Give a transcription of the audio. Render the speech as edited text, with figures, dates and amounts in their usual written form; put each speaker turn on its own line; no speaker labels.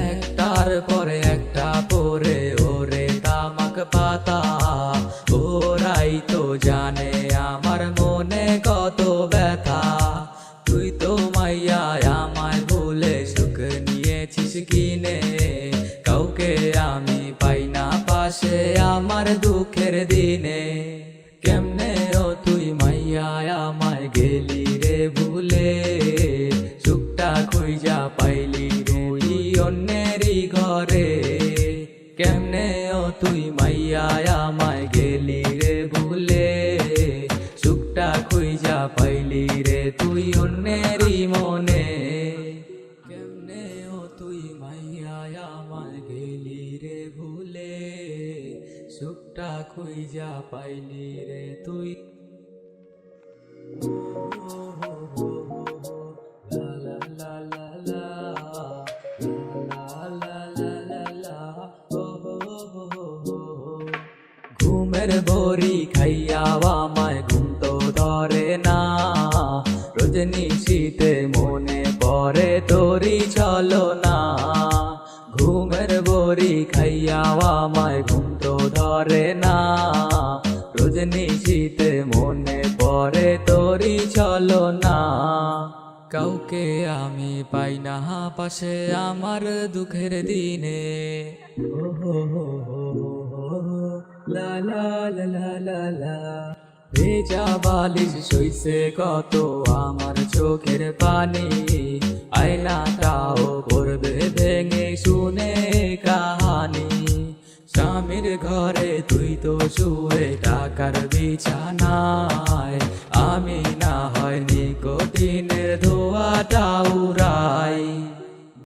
একটার পরে একটা পরে ওরে তামাক পাতা, ওরাই তো জানে আমার মনে কত ব্যথা। তুই তো মাইয়া আমায় ভুলে সুখ নিয়েছিস কিনে, কাউকে আমি পাই না পাশে আমার দুঃখের দিনে। কেমনে ও তুই মাইয়া আমায় গেলি রে ভুলে, সুখটা খুঁজা পাইলি তুই অন্যেরই ঘরে। কেমনে ও তুই মাইয়া আমায় গেলি রে ভুলে, সুখটা খুঁজা পাইলি রে তুই অন্যেরই মনে। কেমনে ও তুই মাইয়া আমায় গেলি রে ভুলে, সুখটা খুঁজা পাইলি রে তুই। লা লা লা লা লা, লা লা লা লা লা, ও হো হো হো হো। ঘুমের বড়ি খাইয়া আমায় ঘুম তো ধরে না, রজনী শীতে মনে পড়ে তোরি চলো না। ঘুমের বড়ি খাইয়া আমায় ঘুম তো ধরে না, রজনী শীতে মনে পড়ে তোরি চলো না। কাউকে আমি পাই না পাশে আমার দুঃখের দিনে। ও হো হো হো হো, লা লা লা লা লা লা। ভেজা বালিশ সইছে কত আমার চোখের পানি, আয়নাটাও পড়বে ভেঙে শুনে কাহানি। স্বামীর ঘরে তুই তো শুয়ে টাকার বিছানায়, আমি না হয় নিকোটিনের ধোঁয়াটা উড়াই।